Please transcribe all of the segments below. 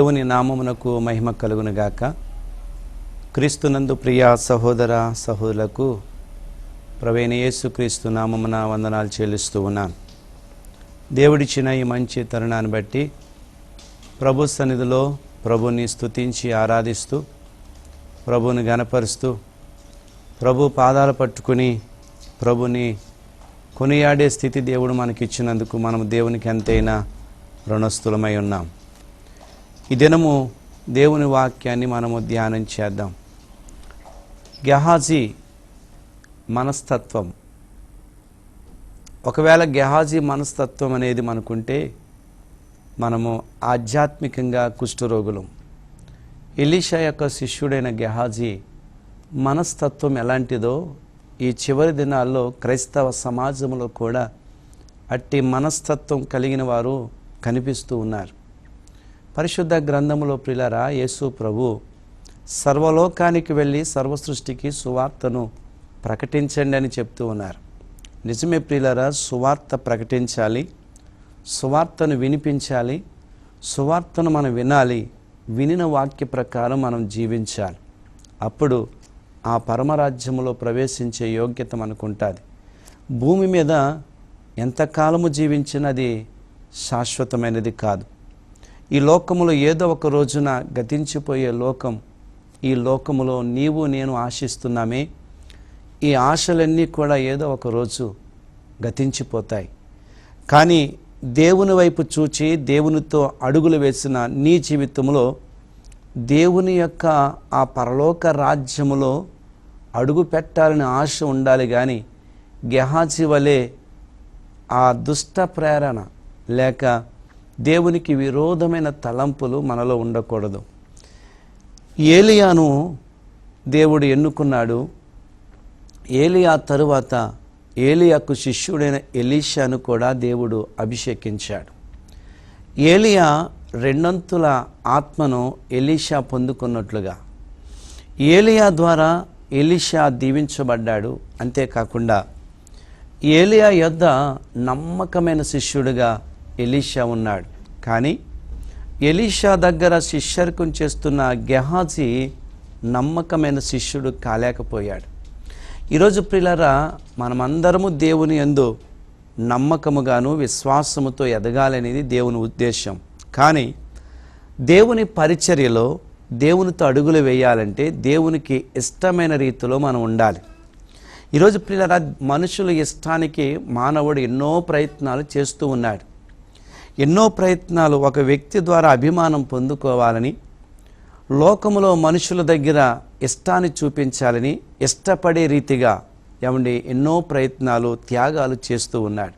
దేవుని నామమునకు మహిమ కలుగునుగాక. క్రీస్తునందు ప్రియ సహోదర సహోదరులకు ప్రభువైన యేసుక్రీస్తు నామమున వందనాలు చెల్లిస్తూ ఉన్నాను. దేవుడిచ్చిన ఈ మంచి తరుణాన్ని బట్టి ప్రభు సన్నిధిలో ప్రభుని స్తుతించి ఆరాధిస్తూ, ప్రభుని గణపరుస్తూ, ప్రభు పాదాలు పట్టుకుని ప్రభుని కొనియాడే స్థితి దేవుడు మనకిచ్చినందుకు మనం దేవునికి ఎంతైనా రుణస్థులమై ఉన్నాం. ఈ దినము దేవుని వాక్యాన్ని మనము ధ్యానం చేద్దాం. గెహాజీ మనస్తత్వం. ఒకవేళ గెహాజీ మనస్తత్వం అనేది మనకుంటే మనము ఆధ్యాత్మికంగా కుష్ఠరోగులం. ఎలీషా యొక్క శిష్యుడైన గెహాజీ మనస్తత్వం ఎలాంటిదో ఈ చివరి దినాల్లో క్రైస్తవ సమాజంలో కూడా అట్టి మనస్తత్వం కలిగిన వారు కనిపిస్తూ ఉన్నారు. పరిశుద్ధ గ్రంథములో ప్రియులారా, యేసు ప్రభు సర్వలోకానికి వెళ్ళి సర్వసృష్టికి సువార్తను ప్రకటించండి అని చెప్తూ ఉన్నారు. నిజమే ప్రియులారా, సువార్త ప్రకటించాలి, సువార్తను వినిపించాలి, సువార్తను మనం వినాలి, వినిన వాక్య ప్రకారం మనం జీవించాలి. అప్పుడు ఆ పరమరాజ్యములో ప్రవేశించే యోగ్యత మనకు ఉంటుంది. భూమి మీద ఎంతకాలము జీవించినది శాశ్వతమైనది కాదు. ఈ లోకములో ఏదో ఒక రోజున గతించిపోయే లోకం. ఈ లోకములో నీవు నేను ఆశిస్తున్నామే, ఈ ఆశలన్నీ కూడా ఏదో ఒక రోజు గతించిపోతాయి. కానీ దేవుని వైపు చూచి దేవునితో అడుగులు వేసిన నీ జీవితంలో దేవుని యొక్క ఆ పరలోక రాజ్యములో అడుగు పెట్టాలని ఆశ ఉండాలి. కానీ గెహాజీ వలె ఆ దుష్ట ప్రేరణ లేక దేవునికి విరోధమైన తలంపులు మనలో ఉండకూడదు. ఏలియాను దేవుడు ఎన్నుకున్నాడు. ఏలియా తరువాత ఏలియాకు శిష్యుడైన ఎలీషాను కూడా దేవుడు అభిషేకించాడు. ఏలియా రెండంతుల ఆత్మను ఎలీషా పొందుకున్నట్లుగా ఏలియా ద్వారా ఎలీషా దీవించబడ్డాడు. అంతేకాకుండా ఏలియా యొద్ద నమ్మకమైన శిష్యుడిగా ఎలీషా ఉన్నాడు. కానీ ఎలీషా దగ్గర శిష్యర్కం చేస్తున్న గెహాజీ నమ్మకమైన శిష్యుడు కాలేకపోయాడు. ఈరోజు ప్రియులారా, మనమందరము దేవుని యందు నమ్మకముగాను విశ్వాసముతో ఎదగాలనేది దేవుని ఉద్దేశం. కానీ దేవుని పరిచర్యలో దేవునితో అడుగులు వేయాలంటే దేవునికి ఇష్టమైన రీతిలో మనం ఉండాలి. ఈరోజు ప్రియులారా, మనుషుల ఇష్టానికి మానవుడు ఎన్నో ప్రయత్నాలు చేస్తూ ఉన్నాడు. ఎన్నో ప్రయత్నాలు ఒక వ్యక్తి ద్వారా అభిమానం పొందుకోవాలని, లోకములో మనుషుల దగ్గర ఇష్టాన్ని చూపించాలని ఇష్టపడే రీతిగా ఎన్నో ప్రయత్నాలు త్యాగాలు చేస్తూ ఉన్నాడు.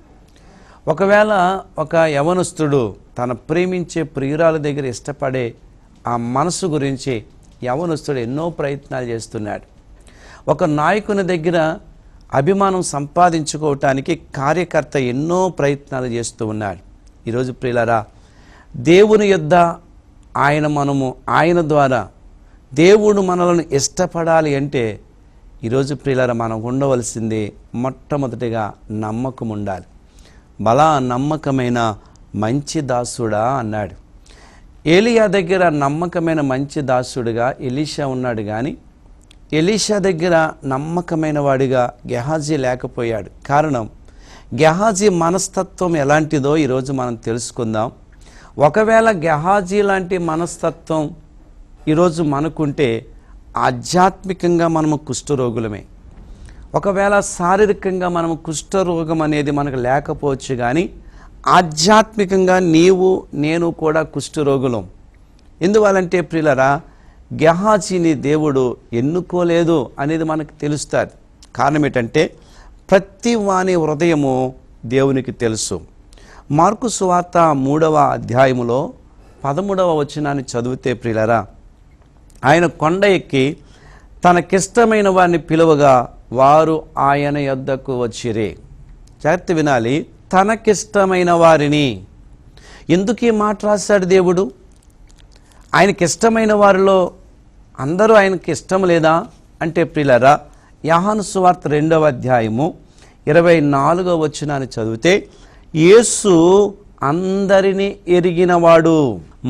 ఒకవేళ ఒక యవనస్తుడు తన ప్రేమించే ప్రియురాల దగ్గర ఇష్టపడే ఆ మనసు గురించి యవనస్తుడు ఎన్నో ప్రయత్నాలు చేస్తున్నాడు. ఒక నాయకుని దగ్గర అభిమానం సంపాదించుకోవటానికి కార్యకర్త ఎన్నో ప్రయత్నాలు చేస్తూ ఉన్నాడు. ఈరోజు ప్రియులారా, దేవుని యొద్ద ఆయన ద్వారా దేవుడు మనలను ఇష్టపడాలి అంటే ఈరోజు ప్రియులారా, మనం ఉండవలసింది మొట్టమొదటిగా నమ్మకం ఉండాలి. బలా నమ్మకమైన మంచి దాసుడా అన్నాడు. ఏలియా దగ్గర నమ్మకమైన మంచి దాసుడిగా ఎలీషా ఉన్నాడు. కానీ ఎలీషా దగ్గర నమ్మకమైన వాడిగా గెహాజీ లేకపోయాడు. కారణం, గెహాజీ మనస్తత్వం ఎలాంటిదో ఈరోజు మనం తెలుసుకుందాం. ఒకవేళ గెహాజీ లాంటి మనస్తత్వం ఈరోజు మనకుంటే ఆధ్యాత్మికంగా మనము కుష్ఠరోగులమే. ఒకవేళ శారీరకంగా మనము కుష్ఠరోగం అనేది మనకు లేకపోవచ్చు, కానీ ఆధ్యాత్మికంగా నీవు నేను కూడా కుష్ఠరోగులం. ఎందువల్లంటే ప్రియులరా, గెహాజీని దేవుడు ఎన్నుకోలేదు అనేది మనకు తెలుస్తుంది. కారణం ఏంటంటే ప్రతి వాని హృదయము దేవునికి తెలుసు. మార్కు సువార్త 3వ అధ్యాయములో 13వ వచనాన్ని చదివితే ప్రియులరా, ఆయన కొండ ఎక్కి తనకిష్టమైన వారిని పిలువగా వారు ఆయన యొద్దకు వచ్చిరి. జాగ్రత్త వినాలి, తనకిష్టమైన వారిని. ఎందుకు ఈ మాట రాశాడు దేవుడు? ఆయనకిష్టమైన వారిలో అందరూ ఆయనకి ఇష్టం లేదా అంటే ప్రియులారా, యోహాను సువార్త 2వ అధ్యాయము 24వ వచనాన్ని చదివితే యేసు అందరినీ ఎరిగినవాడు.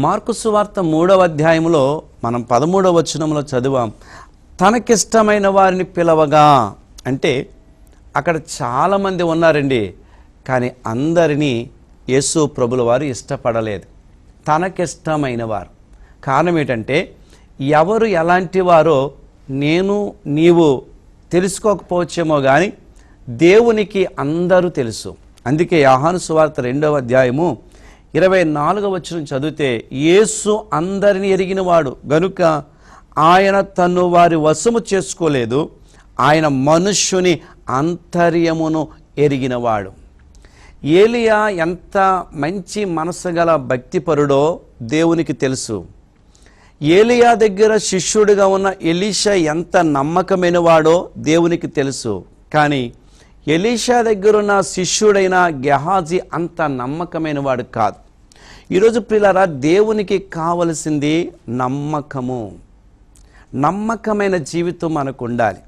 మార్కు సువార్త 3వ అధ్యాయంలో మనం 13వ వచనంలో చదివాం, తనకిష్టమైన వారిని పిలవగా. అంటే అక్కడ చాలామంది ఉన్నారండి, కానీ అందరినీ యేసు ప్రభుల వారు ఇష్టపడలేదు. తనకిష్టమైన వారు. కారణం ఏంటంటే ఎవరు ఎలాంటి వారో నీవు తెలుసుకోకపోవచ్చేమో కానీ దేవునికి అందరూ తెలుసు. అందుకే యోహాను సువార్త 2వ అధ్యాయము 24వ వచనం చదివితే, యేసు అందరిని ఎరిగినవాడు గనుక ఆయన తన్ను వారి వశము చేసుకోలేదు, ఆయన మనుష్యుని అంతర్యమును ఎరిగినవాడు. ఏలియా ఎంత మంచి మనసు గల భక్తిపరుడో దేవునికి తెలుసు. ఏలియా దగ్గర శిష్యుడిగా ఉన్న ఎలీషా ఎంత నమ్మకమైన వాడో దేవునికి తెలుసు. కానీ ఎలీషా దగ్గరున్న శిష్యుడైన గెహాజీ అంత నమ్మకమైన వాడు కాదు. ఈరోజు ప్రియులారా, దేవునికి కావలసింది నమ్మకము. నమ్మకమైన జీవితం మనకు ఉండాలి.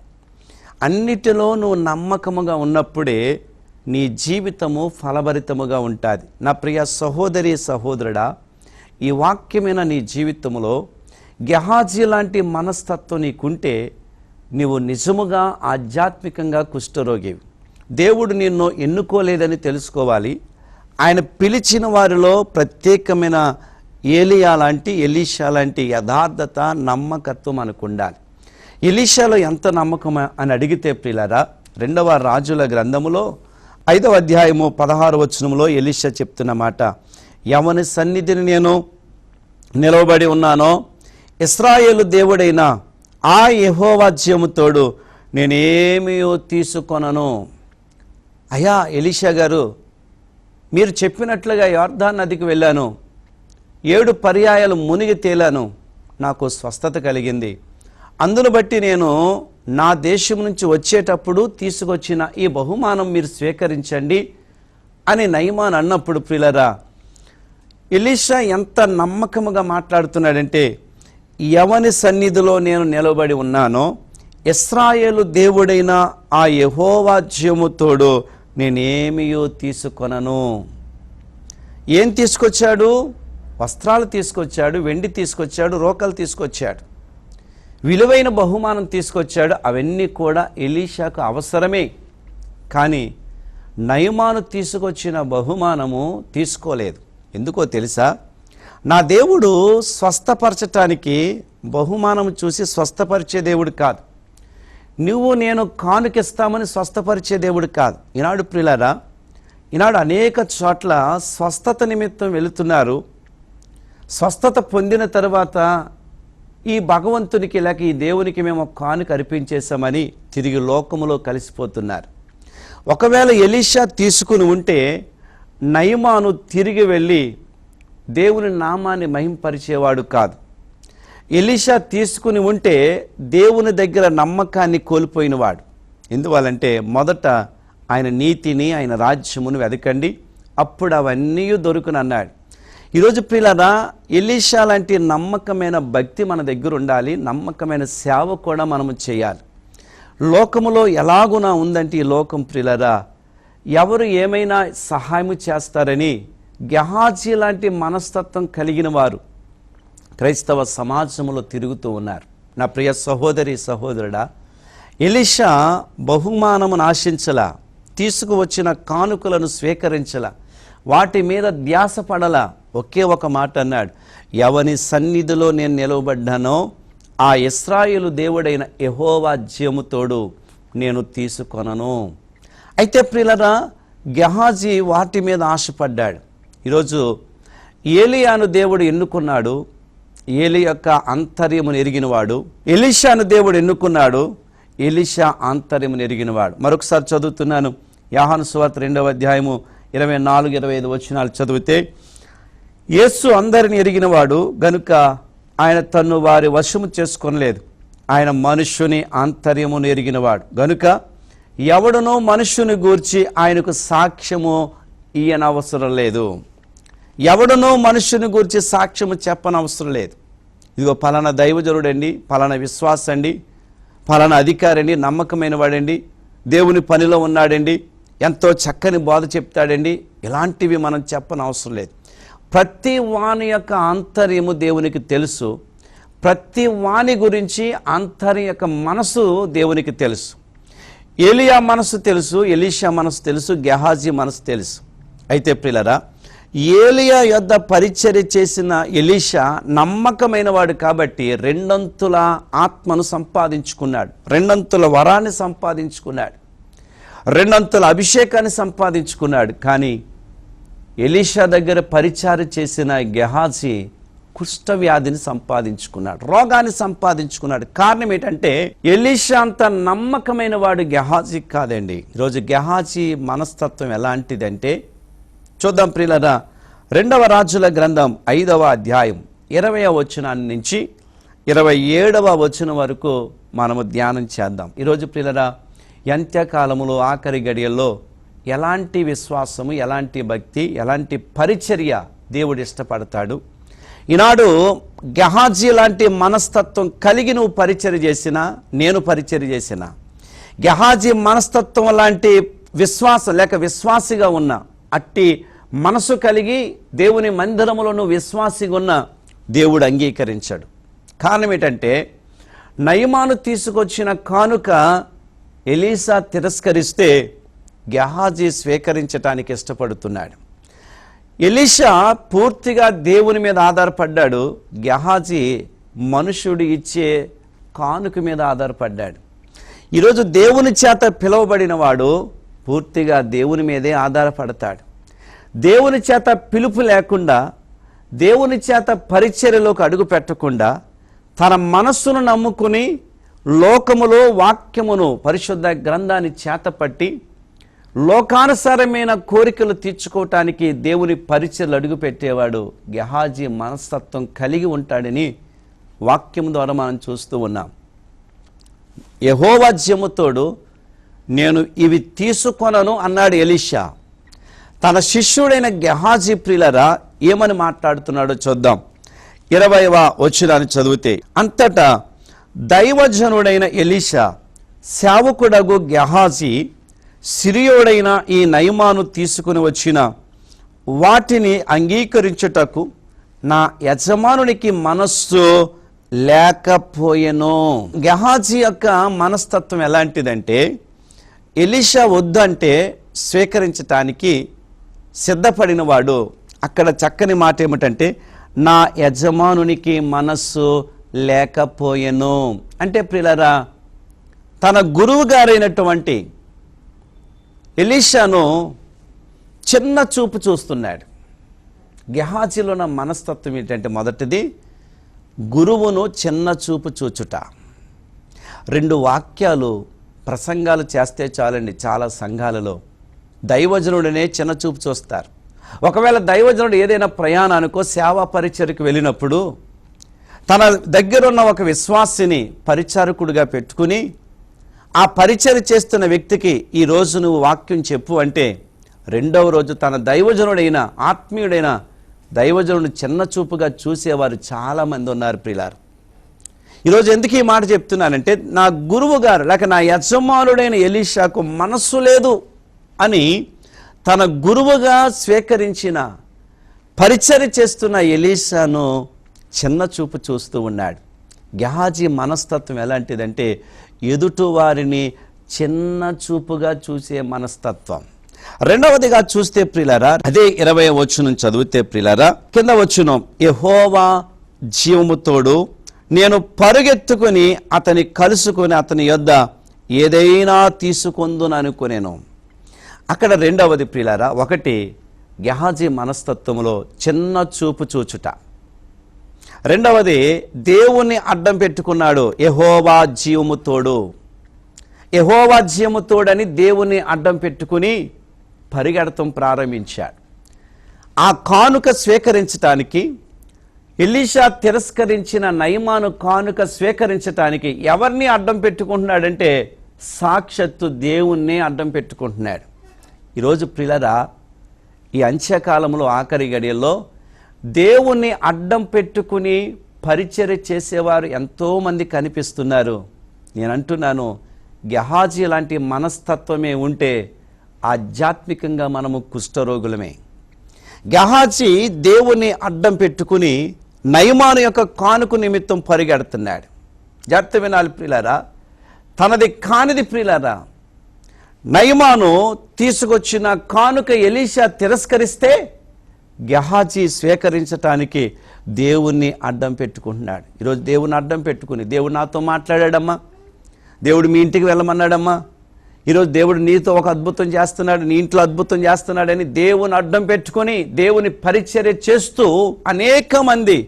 అన్నిటిలో నువ్వు నమ్మకముగా ఉన్నప్పుడే నీ జీవితము ఫలభరితముగా ఉంటుంది. నా ప్రియ సహోదరి సహోదరుడా, ఈ వాక్యమైన నీ జీవితంలో గెహాజీ లాంటి మనస్తత్వం నీకుంటే నీవు నిజముగా ఆధ్యాత్మికంగా కుష్ఠరోగివి. దేవుడు నిన్ను ఎన్నుకోలేదని తెలుసుకోవాలి. ఆయన పిలిచిన వారిలో ప్రత్యేకమైన ఏలియా లాంటి ఎలీషా లాంటి యథార్థత నమ్మకత్వం మనకు ఉండాలి. ఎలీషాలో ఎంత నమ్మకం అని అడిగితే ప్రియులారా, 2వ రాజుల గ్రంథములో 5వ అధ్యాయము 16వ వచనంలో ఎలీషా చెప్తున్న మాట, ఎవని సన్నిధిని నేను నిలవబడి ఉన్నానో ఇశ్రాయేలు దేవుడైన ఆ యెహోవా జీవముతోడు నేనేమీ తీసుకొనను. అయ్యా ఎలీషా గారు, మీరు చెప్పినట్లుగా యొర్దాను నదికి వెళ్ళాను, 7 పర్యాయాలు మునిగి తేలాను, నాకు స్వస్థత కలిగింది. అందును బట్టి నేను నా దేశం నుంచి వచ్చేటప్పుడు తీసుకొచ్చిన ఈ బహుమానం మీరు స్వీకరించండి అని నయమాన్ అన్నప్పుడు ప్రియులారా, ఎలీషా ఎంత నమ్మకముగా మాట్లాడుతున్నాడంటే, ఎవని సన్నిధిలో నేను నిలబడి ఉన్నానో ఇశ్రాయేలు దేవుడైన ఆ యెహోవా జీవముతోడు నేనేమీ తీసుకొనను. ఏం తీసుకొచ్చాడు? వస్త్రాలు తీసుకొచ్చాడు, వెండి తీసుకొచ్చాడు, రోకలు తీసుకొచ్చాడు, విలువైన బహుమానం తీసుకొచ్చాడు. అవన్నీ కూడా ఎలీషాకు అవసరమే. కానీ నయమాను తీసుకొచ్చిన బహుమానము తీసుకోలేదు. ఎందుకో తెలుసా? నా దేవుడు స్వస్థపరచటానికి బహుమానం చూసి స్వస్థపరిచే దేవుడు కాదు. నువ్వు నేను కానుకిస్తామని స్వస్థపరిచే దేవుడు కాదు. ఈనాడు ప్రియులారా, ఈనాడు అనేక చోట్ల స్వస్థత నిమిత్తం వెళుతున్నారు. స్వస్థత పొందిన తర్వాత ఈ భగవంతునికి లేక ఈ దేవునికి మేము కానుక అర్పించేశామని తిరిగి లోకములో కలిసిపోతున్నారు. ఒకవేళ ఎలీషా తీసుకుని ఉంటే నయమాను తిరిగి వెళ్ళి దేవుని నామాన్ని మహింపరిచేవాడు కాదు. ఎలీషా తీసుకుని ఉంటే దేవుని దగ్గర నమ్మకాన్ని కోల్పోయినవాడు. ఎందువల్లంటే మొదట ఆయన నీతిని ఆయన రాజ్యమును వెదకండి, అప్పుడు అవన్నీ దొరుకునన్నాడు. ఈరోజు ప్రియులారా, ఎలీషా లాంటి నమ్మకమైన భక్తి మన దగ్గర ఉండాలి. నమ్మకమైన సేవ కూడా మనము చేయాలి. లోకములో ఎలాగునా ఉందంటే ఈ లోకం ప్రియులారా, ఎవరు ఏమైనా సహాయం చేస్తారని గెహాజీ లాంటి మనస్తత్వం కలిగిన వారు క్రైస్తవ సమాజంలో తిరుగుతూ ఉన్నారు. నా ప్రియ సహోదరి సహోదరుడా, ఎలీషా బహుమానమును ఆశించలా, తీసుకువచ్చిన కానుకలను స్వీకరించలా, వాటి మీద ధ్యాస పడలా. ఒకే ఒక మాట అన్నాడు, ఎవని సన్నిధిలో నేను నిలవబడ్డానో ఆ ఇశ్రాయేలు దేవుడైన యెహోవా జీవముతోడు నేను తీసుకొనను. అయితే ప్రియులారా, గెహాజీ వాటి మీద ఆశపడ్డాడు. ఈరోజు ఏలియాను దేవుడు ఎన్నుకున్నాడు, ఏలి యొక్క అంతర్యమును ఎరిగినవాడు. ఎలీషాను దేవుడు ఎన్నుకున్నాడు, ఎలీషా అంతర్యమును ఎరిగినవాడు. మరొకసారి చదువుతున్నాను, యోహాను సువార్త 2వ అధ్యాయము 24-25 వచనాలు చదివితే, యేసు అందరిని ఎరిగినవాడు గనుక ఆయన తన్ను వారి వశము చేసుకొనలేదు, ఆయన మనుష్యుని ఆంతర్యమును ఎరిగినవాడు గనుక ఎవడనో మనుష్యుని గూర్చి ఆయనకు సాక్ష్యము ఇయ్యనవసరం లేదు. ఎవడనో మనుష్యుని గూర్చి సాక్ష్యము చెప్పనవసరం లేదు. ఇదిగో పలానా దైవజనుడండి, పలానా విశ్వాసండి, పలానా అధికారండి, నమ్మకమైన వాడండి, దేవుని పనిలో ఉన్నాడండి, ఎంతో చక్కని బోధ చెప్తాడండి. ఇలాంటివి మనం చెప్పనవసరం లేదు. ప్రతి వాని యొక్క ఆంతర్యము దేవునికి తెలుసు. ప్రతి వాని గురించి ఆంతర్యం యొక్క మనసు దేవునికి తెలుసు. ఏలియా మనసు తెలుసు, ఎలీషా మనసు తెలుసు, గెహాజీ మనసు తెలుసు. అయితే ప్రియులారా, ఏలియా యొద్ద పరిచర్య చేసిన ఎలీషా నమ్మకమైన వాడు కాబట్టి రెండంతుల ఆత్మను సంపాదించుకున్నాడు, రెండంతుల వరాన్ని సంపాదించుకున్నాడు, రెండంతుల అభిషేకాన్ని సంపాదించుకున్నాడు. కానీ ఎలీషా దగ్గర పరిచర్య చేసిన గెహాజీ కుష్ఠవ్యాధిని సంపాదించుకున్నాడు, రోగాన్ని సంపాదించుకున్నాడు. కారణం ఏంటంటే ఎలీషా అంత నమ్మకమైన వాడు గెహాజీ కాదండి. ఈరోజు గెహాజీ మనస్తత్వం ఎలాంటిదంటే చూద్దాం ప్రియులారా. 2వ రాజుల గ్రంథం 5వ అధ్యాయం 20వ వచనం నుంచి 27వ వచనం వరకు మనము ధ్యానం చేద్దాం. ఈరోజు ప్రియులారా, అంత్యకాలములో ఆఖరి గడియల్లో ఎలాంటి విశ్వాసము, ఎలాంటి భక్తి, ఎలాంటి పరిచర్య దేవుడు ఇష్టపడతాడు. ఈనాడు గెహాజీ లాంటి మనస్తత్వం కలిగి నువ్వు పరిచర్య చేసినా, నేను పరిచర్య చేసిన గెహాజీ మనస్తత్వం లాంటి విశ్వాసం లేక విశ్వాసిగా ఉన్న అట్టి మనసు కలిగి దేవుని మందిరములో నువ్వు విశ్వాసిగా ఉన్న దేవుడు అంగీకరించాడు. కారణం ఏంటంటే నయమాను తీసుకొచ్చిన కానుక ఎలీషా తిరస్కరిస్తే గెహాజీ స్వీకరించటానికి ఇష్టపడుతున్నాడు. ఎలీషా పూర్తిగా దేవుని మీద ఆధారపడ్డాడు, గెహాజీ మనుషుడు ఇచ్చే కానుక మీద ఆధారపడ్డాడు. ఈరోజు దేవుని చేత పిలువబడిన వాడు పూర్తిగా దేవుని మీదే ఆధారపడతాడు. దేవుని చేత పిలుపు లేకుండా, దేవుని చేత పరిచర్యలోకి అడుగు పెట్టకుండా తన మనస్సును నమ్ముకుని లోకములో వాక్యమును, పరిశుద్ధ గ్రంథాన్ని చేతపట్టి లోకానుసారమైన కోరికలు తీర్చుకోవటానికి దేవుని పరిచర్యలు అడుగు పెట్టేవాడు గెహాజీ మనస్తత్వం కలిగి ఉంటాడని వాక్యం ద్వారా మనం చూస్తూ ఉన్నాం. యెహోవా జయముతోడు నేను ఇవి తీసుకొనను అన్నాడు ఎలీషా. తన శిష్యుడైన గెహాజీ ప్రియులారా ఏమని మాట్లాడుతున్నాడో చూద్దాం. 20వ వచనాన్ని చదివితే, అంతటా దైవజనుడైన ఎలీషా సేవకుడగు గెహాజీ సిరియోడైన ఈ నయమాను తీసుకుని వచ్చిన వాటిని అంగీకరించుటకు నా యజమానునికి మనస్సు లేకపోయెను. గెహాజీ యొక్క మనస్తత్వం ఎలాంటిదంటే ఎలీషా వద్దంటే స్వీకరించటానికి సిద్ధపడిన వాడు. అక్కడ చక్కని మాట ఏమిటంటే నా యజమానునికి మనస్సు లేకపోయెను. అంటే ప్రియులారా, తన గురువు గారైనటువంటి ఎలీషాను చిన్న చూపు చూస్తున్నాడు. గెహాజీలో ఉన్న మనస్తత్వం ఏంటంటే మొదటిది గురువును చిన్న చూపు చూచుట. 2 వాక్యాలు ప్రసంగాలు చేస్తే చాలండి, చాలా సంఘాలలో దైవజనుడనే చిన్న చూపు చూస్తారు. ఒకవేళ దైవజనుడు ఏదైనా ప్రయాణానికో సేవా పరిచర్యకు వెళ్ళినప్పుడు తన దగ్గరున్న ఒక విశ్వాసిని పరిచారకుడిగా పెట్టుకుని ఆ పరిచర్య చేస్తున్న వ్యక్తికి ఈరోజు నువ్వు వాక్యం చెప్పు అంటే 2వ రోజు తన దైవజనుడైన ఆత్మీయుడైన దైవజనుడు చిన్న చూపుగా చూసేవారు చాలామంది ఉన్నారు ప్రియులారు. ఈరోజు ఎందుకు ఈ మాట చెప్తున్నానంటే నా గురువు గారు లేక నా యజమానుడైన ఎలీషాకు మనస్సు లేదు అని తన గురువుగా స్వీకరించిన పరిచర్య చేస్తున్న ఎలీషాను చిన్న చూపు చూస్తూ ఉన్నాడు. గెహాజీ మనస్తత్వం ఎలాంటిదంటే ఎదుటి వారిని చిన్న చూపుగా చూసే మనస్తత్వం. రెండవదిగా చూస్తే ప్రియులారా, అదే 20వ వచనం చదివితే ప్రియులారా, కింద వచనం, యెహోవా జీవముతోడు నేను పరుగెత్తుకుని అతని కలుసుకొని అతని యొద్ద ఏదైనా తీసుకొందును అనుకునేను. అక్కడ రెండవది ప్రియులారా, ఒకటి గెహాజీ మనస్తత్వంలో చిన్న చూపు చూచుట. రెండవది దేవుణ్ణి అడ్డం పెట్టుకున్నాడు. యెహోవా జీవము తోడు, యెహోవా జీవము తోడని దేవుణ్ణి అడ్డం పెట్టుకుని పరిగెడతం ప్రారంభించాడు. ఆ కానుక స్వీకరించటానికి ఎలీషా తిరస్కరించిన నయమాను కానుక స్వీకరించటానికి ఎవరిని అడ్డం పెట్టుకుంటున్నాడంటే సాక్షాత్తు దేవుణ్ణి అడ్డం పెట్టుకుంటున్నాడు. ఈరోజు ప్రియులారా, ఈ అంత్యకాలంలో ఆఖరి గడియల్లో దేవుణ్ణి అడ్డం పెట్టుకుని పరిచర్య చేసేవారు ఎంతోమంది కనిపిస్తున్నారు. నేను అంటున్నాను, గెహాజీ లాంటి మనస్తత్వమే ఉంటే ఆధ్యాత్మికంగా మనము కుష్ఠరోగులమే. గెహాజీ దేవుని అడ్డం పెట్టుకుని నయమాను యొక్క కానుక నిమిత్తం పరిగెడుతున్నాడు. జాగ్రత్త వినాలి ప్రియులారా, తనది కానిది ప్రియులారా. నయమాను తీసుకొచ్చిన కానుక ఎలీషా తిరస్కరిస్తే గెహాజీ స్వీకరించటానికి దేవుణ్ణి అడ్డం పెట్టుకుంటున్నాడు. ఈరోజు దేవుని అడ్డం పెట్టుకుని, దేవుడు నాతో మాట్లాడాడమ్మా, దేవుడు మీ ఇంటికి వెళ్ళమన్నాడమ్మా, ఈరోజు దేవుడు నీతో ఒక అద్భుతం చేస్తున్నాడు, నీ ఇంట్లో అద్భుతం చేస్తున్నాడని దేవుని అడ్డం పెట్టుకొని దేవుని పరిచర్య చేస్తూ అనేక మంది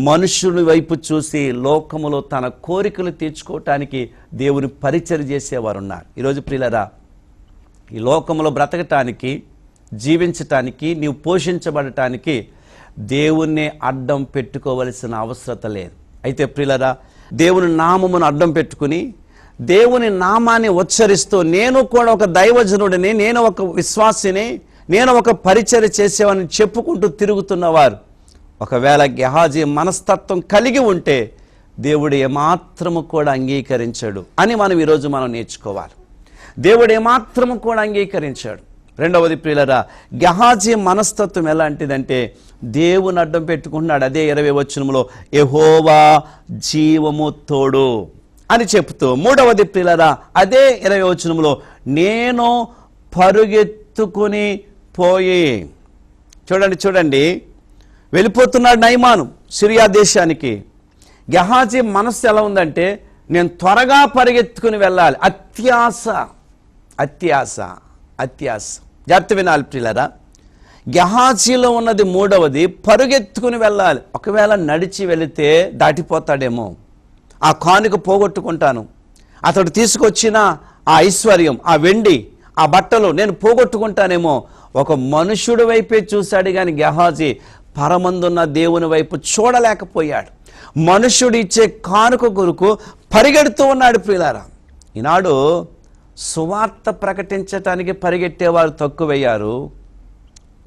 మనుషుల వైపు చూసి లోకములో తన కోరికలు తీర్చుకోవటానికి దేవుని పరిచర్య చేసేవారు ఉన్నారు. ఈరోజు ప్రియులారా, ఈ లోకములో బ్రతకటానికి, జీవించటానికి, నీవు పోషించబడటానికి దేవుణ్ణి అడ్డం పెట్టుకోవలసిన అవసరత లేదు. అయితే ప్రియులారా, దేవుని నామమును అడ్డం పెట్టుకుని దేవుని నామాన్ని ఉచ్చరిస్తూ నేను కూడా ఒక దైవజనుడిని, నేను ఒక విశ్వాసిని, నేను ఒక పరిచర్య చేసేవాడిని చెప్పుకుంటూ తిరుగుతున్నవారు ఒకవేళ గెహాజీ మనస్తత్వం కలిగి ఉంటే దేవుడు ఏమాత్రము కూడా అంగీకరించాడు అని మనం నేర్చుకోవాలి. దేవుడు ఏమాత్రము కూడా అంగీకరించాడు. రెండవది ప్రియులరా, గెహాజీ మనస్తత్వం ఎలాంటిదంటే దేవుని అడ్డం పెట్టుకుంటున్నాడు. అదే 20వ వచనంలో యెహోవా జీవము తోడు అని చెప్తూ, మూడవది ప్రియులరా అదే 20వ వచనంలో నేను పరుగెత్తుకుని పోయి, చూడండి వెళ్ళిపోతున్నాడు నయమాను సిరియా దేశానికి. గెహాజీ మనస్సు ఎలా ఉందంటే నేను త్వరగా పరిగెత్తుకుని వెళ్ళాలి. అత్యాశ. జాగ్రత్త వినాలి ప్రియులరా, గెహాజీలో ఉన్నది మూడవది పరుగెత్తుకుని వెళ్ళాలి. ఒకవేళ నడిచి వెళితే దాటిపోతాడేమో, ఆ కానుక పోగొట్టుకుంటాను, అతడు తీసుకొచ్చిన ఆ ఐశ్వర్యం, ఆ వెండి, ఆ బట్టలు నేను పోగొట్టుకుంటానేమో. ఒక మనుషుడి వైపే చూశాడు కానీ గెహాజీ పరమందున్న దేవుని వైపు చూడలేకపోయాడు. మనుషుడు ఇచ్చే కానుక కొరకు పరిగెడుతూ ఉన్నాడు ప్రియులారా. ఈనాడు సువార్త ప్రకటించటానికి పరిగెట్టేవారు తక్కువయ్యారు.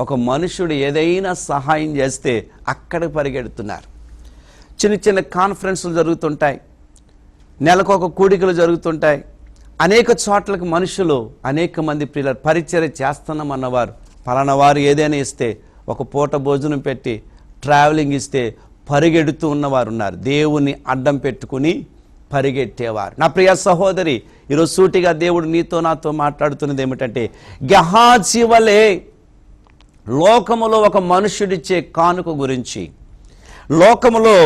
ఒక మనుషుడు ఏదైనా సహాయం చేస్తే అక్కడికి పరిగెడుతున్నారు. చిన్న కాన్ఫరెన్సులు జరుగుతుంటాయి, నెలకు కూడికలు జరుగుతుంటాయి. అనేక చోట్లకు మనుషులు, అనేక మంది ప్రియుల పరిచర్య చేస్తున్నామన్నవారు పలానా వారు ఏదైనా ఇస్తే, ఒక పూట భోజనం పెట్టి ట్రావెలింగ్ ఇస్తే పరిగెడుతూ ఉన్నవారు ఉన్నారు. దేవుని అడ్డం పెట్టుకుని పరిగెట్టేవారు. నా ప్రియ సహోదరి, ఈరోజు సూటిగా దేవుడు నీతో నాతో మాట్లాడుతున్నది ఏమిటంటే, గెహాజీ వలె లోకములో ఒక మనుష్యుడిచ్చే కానుక గురించి, లోకములో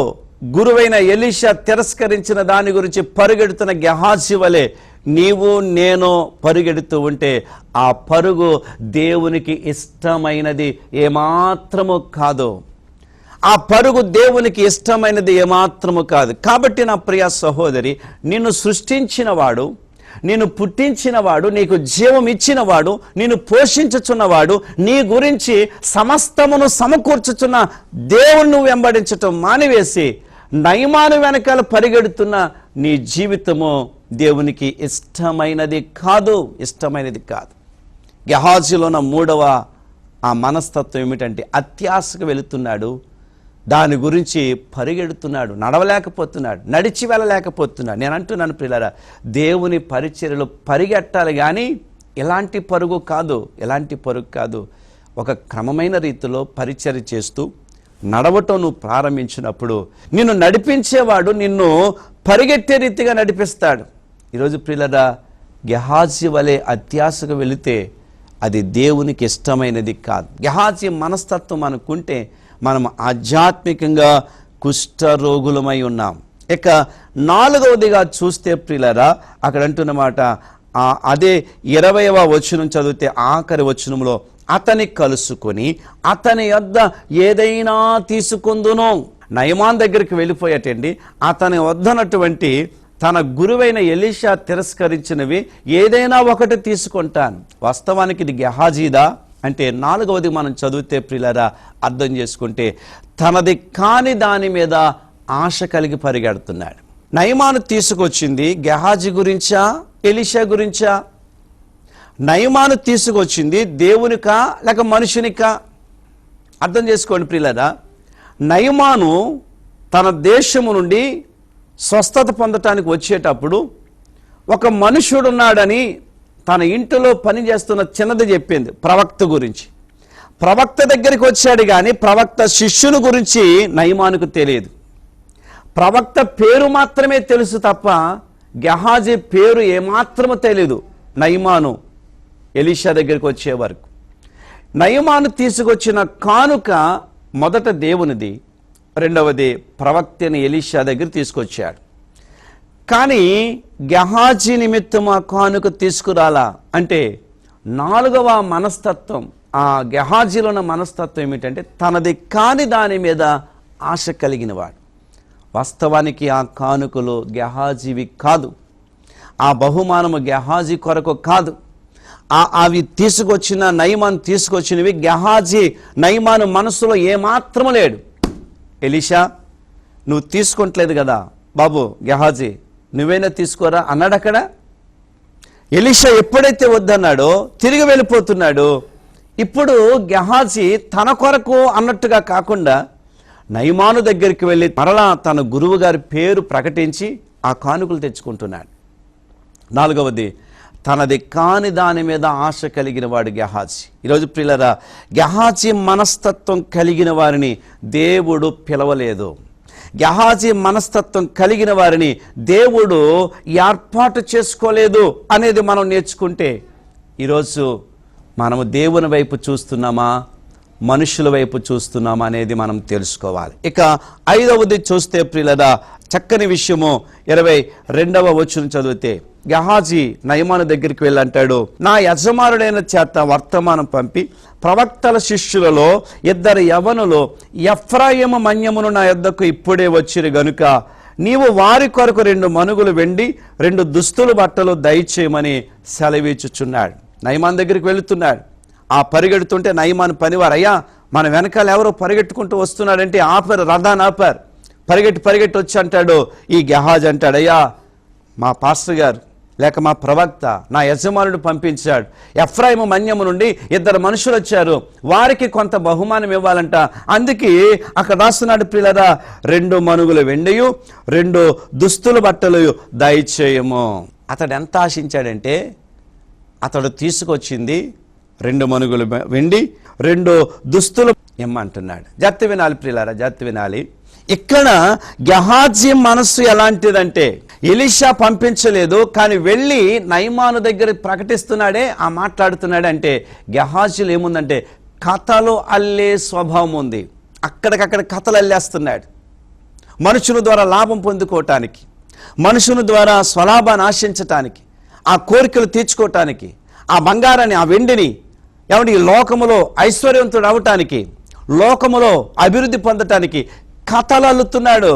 గురువైన ఎలీషా తిరస్కరించిన దాని గురించి పరిగెడుతున్న గెహాజీ వలె నీవు నేను పరిగెడుతూ ఉంటే ఆ పరుగు దేవునికి ఇష్టమైనది ఏమాత్రము కాదు. ఆ పరుగు దేవునికి ఇష్టమైనది ఏమాత్రము కాదు. కాబట్టి నా ప్రియ సహోదరి, నిన్ను సృష్టించినవాడు, నిన్ను పుట్టించినవాడు, నీకు జీవం ఇచ్చినవాడు, నిన్ను పోషించుచున్నవాడు, నీ గురించి సమస్తమును సమకూర్చుచున్న దేవుణ్ణి వెంబడించటం మానివేసి నయమాను వెనకాల పరిగెడుతున్న నీ జీవితము దేవునికి ఇష్టమైనది కాదు. గెహాజీలో ఉన్న మూడవ ఆ మనస్తత్వం ఏమిటంటే అత్యాశకు వెళుతున్నాడు, దాని గురించి పరిగెడుతున్నాడు, నడవలేకపోతున్నాడు, నడిచి వెళ్ళలేకపోతున్నాడు. నేను అంటున్నాను ప్రియులారా, దేవుని పరిచర్యలో పరిగెట్టాలి కానీ ఎలాంటి పరుగు కాదు. ఒక క్రమమైన రీతిలో పరిచర్య చేస్తూ నడవటం నువ్వు ప్రారంభించినప్పుడు నిన్ను నడిపించేవాడు నిన్ను పరిగెట్టే రీతిగా నడిపిస్తాడు. ఈరోజు ప్రియులారా, గెహాజీ వలె అత్యాశకు వెళితే అది దేవునికి ఇష్టమైనది కాదు. గెహాజీ మనస్తత్వం అనుకుంటే మనం ఆధ్యాత్మికంగా కుష్ఠరోగులమై ఉన్నాం. ఇక నాలుగవదిగా చూస్తే ప్రియులారా, అక్కడ అంటున్నమాట అదే 20వ వచనం చదివితే ఆఖరి వచనంలో అతని కలుసుకొని అతని యొద్ద ఏదైనా తీసుకుందును. నయమాన్ దగ్గరికి వెళ్ళిపోయేటండి, అతని వద్దనటువంటి తన గురువైన ఎలీషా తిరస్కరించినవి ఏదైనా ఒకటి తీసుకుంటాను. వాస్తవానికి ఇది గెహాజీదా అంటే నాలుగవది మనం చదివితే ప్రియులారా అర్థం చేసుకుంటే తనది కాని దాని మీద ఆశ కలిగి పరిగెడుతున్నాడు. నయమాను తీసుకొచ్చింది గెహాజీ గురించా ఎలీషా గురించా? నయమాను తీసుకొచ్చింది దేవునికా లేక మనుషునికా? అర్థం చేసుకోండి ప్రియులారా. నయమాను తన దేశము నుండి స్వస్థత పొందటానికి వచ్చేటప్పుడు ఒక మనుషుడున్నాడని తన ఇంటిలో పనిచేస్తున్న చిన్నది చెప్పింది ప్రవక్త గురించి. ప్రవక్త దగ్గరికి వచ్చాడు కానీ ప్రవక్త శిష్యుని గురించి నయమానుకు తెలియదు. ప్రవక్త పేరు మాత్రమే తెలుసు తప్ప గెహాజీ పేరు ఏమాత్రమో తెలియదు నయమాను ఎలీషా దగ్గరికి వచ్చే వరకు. నయమాను తీసుకొచ్చిన కానుక మొదట దేవునిది, రెండవది ప్రవక్తని ఎలీషా దగ్గర తీసుకొచ్చాడు. కానీ గెహాజీ నిమిత్తం ఆ కానుక తీసుకురాలా అంటే నాలుగవ మనస్తత్వం, ఆ గెహాజీలో ఉన్న మనస్తత్వం ఏమిటంటే తనది కాని దాని మీద ఆశ కలిగినవాడు. వాస్తవానికి ఆ కానుకలు గెహాజీవి కాదు, ఆ బహుమానము గెహాజీ కొరకు కాదు. అవి తీసుకొచ్చిన నయమాను తీసుకొచ్చినవి గెహాజీ నయమాను మనసులో ఏమాత్రము లేడు. ఎలీషా నువ్వు తీసుకుంటలేదు కదా బాబు, గెహాజీ నువ్వైనా తీసుకోరా అన్నాడు. అక్కడ ఎలీషా ఎప్పుడైతే వద్దన్నాడో తిరిగి వెళ్ళిపోతున్నాడు. ఇప్పుడు గెహాజీ తన కొరకు అన్నట్టుగా కాకుండా నయమాను దగ్గరికి వెళ్ళి మరలా తన గురువు గారి పేరు ప్రకటించి ఆ కానుకలు తెచ్చుకుంటున్నాడు. నాలుగవది తనది కాని దాని మీద ఆశ కలిగిన వాడు గెహాజీ. ఈరోజు ప్రియులారా, గెహాజీ మనస్తత్వం కలిగిన వారిని దేవుడు పిలవలేదు. గెహాజీ మనస్తత్వం కలిగిన వారిని దేవుడు ఏర్పాటు చేసుకోలేదు అనేది మనం నేర్చుకుంటే ఈరోజు మనము దేవుని వైపు చూస్తున్నామా, మనుషుల వైపు చూస్తున్నామా అనేది మనం తెలుసుకోవాలి. ఇక ఐదవది చూస్తే ప్రియులారా, చక్కని విషయము 22వ వచనం చదివితే గెహాజీ నయమాను దగ్గరికి వెళ్ళి అంటాడు, నా యజమానుడైన చేత వర్తమానం పంపి ప్రవక్తల శిష్యులలో 2 యవనులు ఎఫ్రాయిము మన్యమును నా యొద్దకు ఇప్పుడే వచ్చిరు గనుక నీవు వారి కొరకు 2 మనుగులు వెండి 2 దుస్తులు బట్టలు దయచేయమని సెలవిచ్చుచున్నాడు. నయమాన్ దగ్గరికి వెళుతున్నాడు. ఆ పరిగెడుతుంటే నయమాను పనివారు, అయ్యా మన వెనకాల ఎవరో పరిగెట్టుకుంటూ వస్తున్నాడంటే ఆపారు, రథాన్ని ఆపారు. పరిగెట్టి వచ్చి అంటాడు, ఈ గెహాజీ అంటాడు, అయ్యా మా పాస్టర్ గారు లేక మా ప్రవక్త నా యజమానుడు పంపించాడు, ఎఫ్రాయిము మన్యము నుండి 2 మనుషులు వచ్చారు, వారికి కొంత బహుమానం ఇవ్వాలంట, అందుకే అక్కడ రాస్తున్నాడు ప్రియులారా 2 మనుగులు వెండియు 2 దుస్తుల బట్టలు దయచేయము. అతడు ఎంత ఆశించాడంటే అతడు తీసుకొచ్చింది 2 మనుగులు వెండి 2 దుస్తులు ఇమ్మంటున్నాడు. జాగ్రత్త వినాలి ప్రియులారా, జాగ్రత్త వినాలి. ఇక్కడ గెహాజీ మనస్సు ఎలాంటిదంటే ఎలీషా పంపించలేదు కానీ వెళ్ళి నయమాను దగ్గర ప్రకటిస్తున్నాడే, ఆ మాట్లాడుతున్నాడే అంటే గెహాజీలో ఏముందంటే కథలు అల్లే స్వభావం ఉంది. అక్కడికక్కడ కథలు అల్లేస్తున్నాడు. మనుషుల ద్వారా లాభం పొందుకోవటానికి, మనుషుల ద్వారా స్వలాభాన్ని ఆశించటానికి, ఆ కోరికలు తీర్చుకోవటానికి, ఆ బంగారాన్ని ఆ వెండిని ఏమంటే ఈ లోకములో ఐశ్వర్యవంతుడు అవటానికి, లోకములో అభివృద్ధి పొందటానికి కథలు అల్లుతున్నాడు.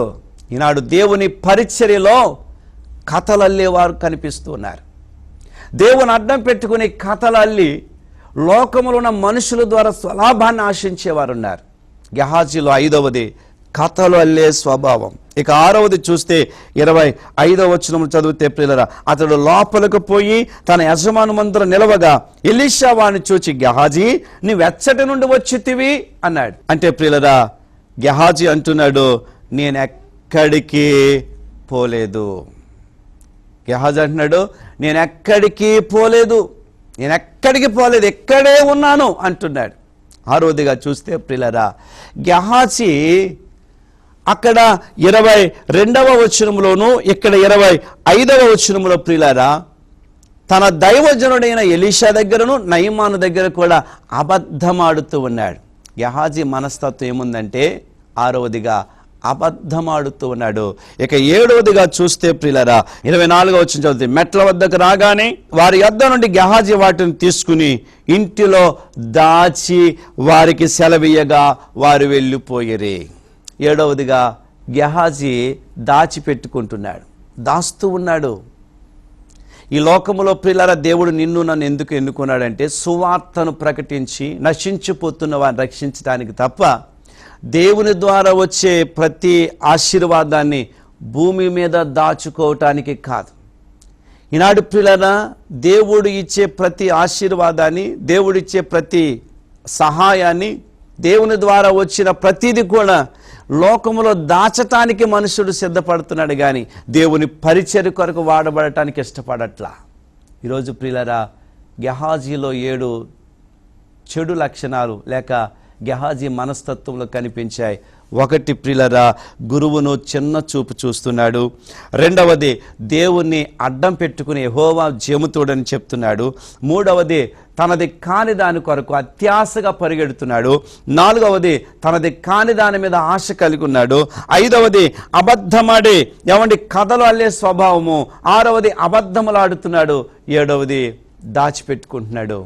ఈనాడు దేవుని పరిచర్యలో కథలు అల్లేవారు కనిపిస్తూ ఉన్నారు. దేవుని అడ్డం పెట్టుకుని కథలు అల్లి లోకములో ఉన్న మనుషుల ద్వారా స్వలాభాన్ని ఆశించేవారు ఉన్నారు. గెహాజీలో ఐదవది కథలు అల్లే స్వభావం. ఇక 6వది చూస్తే 25వ వచనం చదివితే ప్రియులారా, అతడు లోపలకు పోయి తన యజమాను మందులో నిలవగా ఎలీషా వాణ్ణి చూచి, గెహాజీ నీవెచ్చటి నుండి వచ్చితివి అన్నాడు. అంటే ప్రియులారా, గెహాజీ అంటున్నాడు, నేనెక్కడికి పోలేదు. గెహాజీ అంటున్నాడు, నేనెక్కడికి పోలేదు, ఎక్కడే ఉన్నాను అంటున్నాడు. 6వదిగా చూస్తే ప్రియులారా, గెహాజీ అక్కడ 22వ వచనంలోను ఇక్కడ 25వ వచనంలో ప్రియులారా తన దైవజనుడైన ఎలీషా దగ్గరను నయమాను దగ్గర కూడా అబద్ధమాడుతూ ఉన్నాడు. గెహాజీ మనస్తత్వం ఏముందంటే 6వదిగా అబద్ధమాడుతూ ఉన్నాడు. ఇక 7వదిగా చూస్తే ప్రియులారా 24వ వచనం చదివితే మెట్ల వద్దకు రాగానే వారి యొద్ద నుండి గెహాజీ వాటిని తీసుకుని ఇంటిలో దాచి వారికి సెలవీయగా వారు వెళ్ళిపోయిరి. 7వదిగా గెహాజీ దాచిపెట్టుకుంటున్నాడు, దాస్తూ ఉన్నాడు. ఈ లోకములో ప్రియులారా దేవుడు నిన్ను నన్ను ఎందుకు ఎన్నుకున్నాడంటే సువార్తను ప్రకటించి నశించిపోతున్న వారిని రక్షించడానికి తప్ప దేవుని ద్వారా వచ్చే ప్రతి ఆశీర్వాదాన్ని భూమి మీద దాచుకోవటానికి కాదు. ఈనాడు ప్రియులారా దేవుడు ఇచ్చే ప్రతి ఆశీర్వాదాన్ని, దేవుడిచ్చే ప్రతి సహాయాన్ని, దేవుని ద్వారా వచ్చిన ప్రతిదీ కూడా లోకములో దాచటానికి మనుషుడు సిద్ధపడుతున్నాడు కానీ దేవుని పరిచర్య కొరకు వాడబడటానికి ఇష్టపడట్లా. ఈరోజు ప్రియులారా గెహాజీలో 7 చెడు లక్షణాలు లేక గెహాజీ మనస్తత్వంలో కనిపించాయి. ఒకటి, ప్రియులారా, గురువును చిన్న చూపు చూస్తున్నాడు. రెండవది, దేవుణ్ణి అడ్డం పెట్టుకుని యెహోవా జేముతోడని చెప్తున్నాడు. మూడవది, తనది కాని దాని కొరకు అత్యాశగా పరిగెడుతున్నాడు. నాలుగవది, తనది కాని దాని మీద ఆశ కలిగి ఉన్నాడు. ఐదవది, అబద్ధమాడి కథలు అల్లే స్వభావము. ఆరవది, అబద్ధములాడుతున్నాడు. ఏడవది, దాచిపెట్టుకుంటున్నాడు.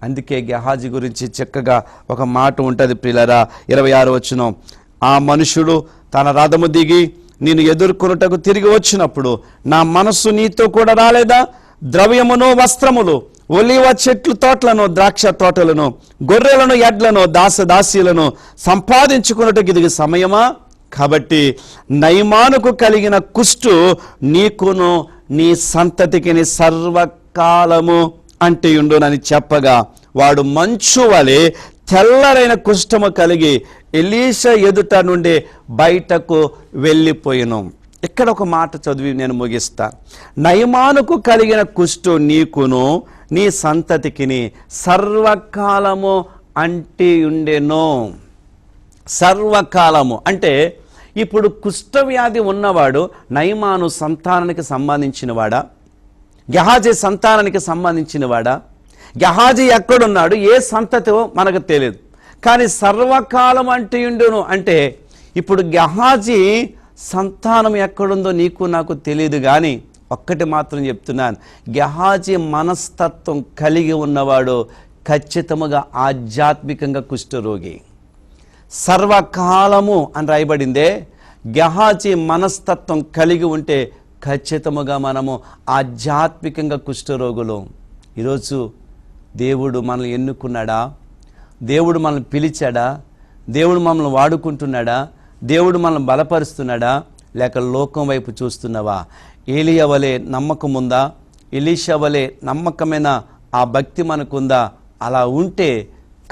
అందుకే గెహాజీ గురించి చక్కగా ఒక మాట ఉంటుంది ప్రియులారా, 26వ వచనం. ఆ మనుషుడు తన రథము దిగి నేను ఎదుర్కొనుటకు తిరిగి వచ్చినప్పుడు నా మనస్సు నీతో కూడా రాలేదా? ద్రవ్యమును వస్త్రములు, ఒలీవ చెట్లు తోటలను, ద్రాక్ష తోటలను, గొర్రెలను, ఎడ్లను, దాసదాసీలను సంపాదించుకున్నట్టుకు ఇది సమయమా? కాబట్టి నయమానుకు కలిగిన కుష్టు నీకును నీ సంతతికి సర్వకాలము అంటియుండునని చెప్పగా వాడు మంచు వలె తెల్లరైన కుష్ఠము కలిగి ఎలీషా ఎదుట నుండి బయటకు వెళ్ళిపోయిను. ఇక్కడ ఒక మాట చదివి నేను ముగిస్తా. నయమానుకు కలిగిన కుష్టు నీకును నీ సంతతికి సర్వకాలము అంటియుండెను. సర్వకాలము అంటే ఇప్పుడు కుష్ఠవ్యాధి ఉన్నవాడు నయమాను సంతానానికి సంబంధించిన వాడా? గెహాజీ సంతానానికి సంబంధించిన వాడా? గెహాజీ ఎక్కడున్నాడు, ఏ సంతతో మనకు తెలియదు. కానీ సర్వకాలం అంటియుండును అంటే ఇప్పుడు గెహాజీ సంతానం ఎక్కడుందో నీకు నాకు తెలియదు. కానీ ఒక్కటి మాత్రం చెప్తున్నాను, గెహాజీ మనస్తత్వం కలిగి ఉన్నవాడు ఖచ్చితంగా ఆధ్యాత్మికంగా కుష్ఠరోగి. సర్వకాలము అని రాయబడిందే. గెహాజీ మనస్తత్వం కలిగి ఉంటే ఖచ్చితంగా మనము ఆధ్యాత్మికంగా కుష్ఠరోగులు. ఈరోజు దేవుడు మనల్ని ఎన్నుకున్నాడా? దేవుడు మనల్ని పిలిచాడా? దేవుడు మనల్ని వాడుకుంటున్నాడా? దేవుడు మనల్ని బలపరుస్తున్నాడా? లేక లోకం వైపు చూస్తున్నావా? ఏలియా వలె నమ్మకం ఉందా? ఎలీషా వలె నమ్మకమైన ఆ భక్తి మనకుందా? అలా ఉంటే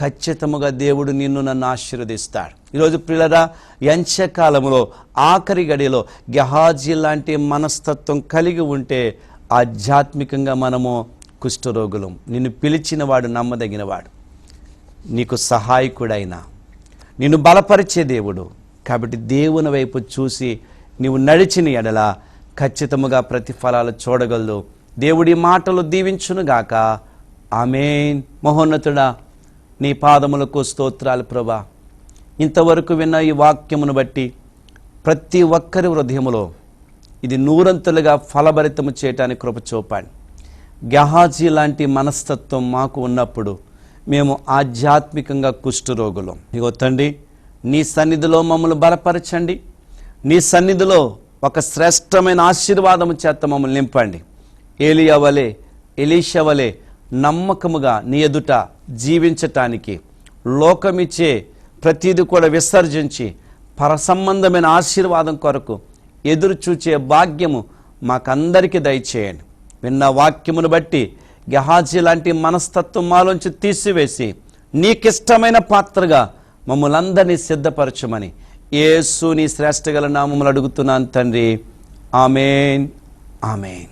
ఖచ్చితంగా దేవుడు నిన్ను నన్ను ఆశీర్వదిస్తాడు. ఈరోజు ప్రియులారా, ఎంచకాలంలో ఆఖరి గడిలో గెహాజీ లాంటి మనస్తత్వం కలిగి ఉంటే ఆధ్యాత్మికంగా మనము కుష్ఠరోగులం. నిన్ను పిలిచిన వాడు నమ్మదగినవాడు, నీకు సహాయకుడైన, నిన్ను బలపరిచే దేవుడు. కాబట్టి దేవుని వైపు చూసి నీవు నడిచిన ఎడల ఖచ్చితంగా ప్రతిఫలాలు చూడగలదు. దేవుడి మాటలు దీవించునుగాక. ఆమేన్. మహోన్నతుడా, నీ పాదములకు స్తోత్రాలు ప్రభా. ఇంతవరకు విన్న ఈ వాక్యమును బట్టి ప్రతి ఒక్కరి హృదయములో ఇది నూరంతులుగా ఫలభరితము చేయటానికి కృప చూపండి. గెహాజీ లాంటి మనస్తత్వం మాకు ఉన్నప్పుడు మేము ఆధ్యాత్మికంగా కుష్ఠరోగులం. ఇగో తండ్రి, నీ సన్నిధిలో మమ్మల్ని బలపరచండి. నీ సన్నిధిలో ఒక శ్రేష్టమైన ఆశీర్వాదము చేత మమ్మల్ని నింపండి. ఏలియా వలె, ఎలీషా వలె నమ్మకముగా నీ ఎదుట జీవించటానికి, లోకమిచ్చే ప్రతిదీ కూడా విసర్జించి పరసంబంధమైన ఆశీర్వాదం కొరకు ఎదురు చూచే భాగ్యము మాకందరికీ దయచేయండి. విన్న వాక్యమును బట్టి గెహాజీ లాంటి మనస్తత్వం మాలోంచి తీసివేసి నీకిష్టమైన పాత్రగా మమ్మల్ని అందరినీ సిద్ధపరచమని యేసు నీ శ్రేష్టగల నామములు అడుగుతున్నాను తండ్రి. ఆమేన్, ఆమేన్.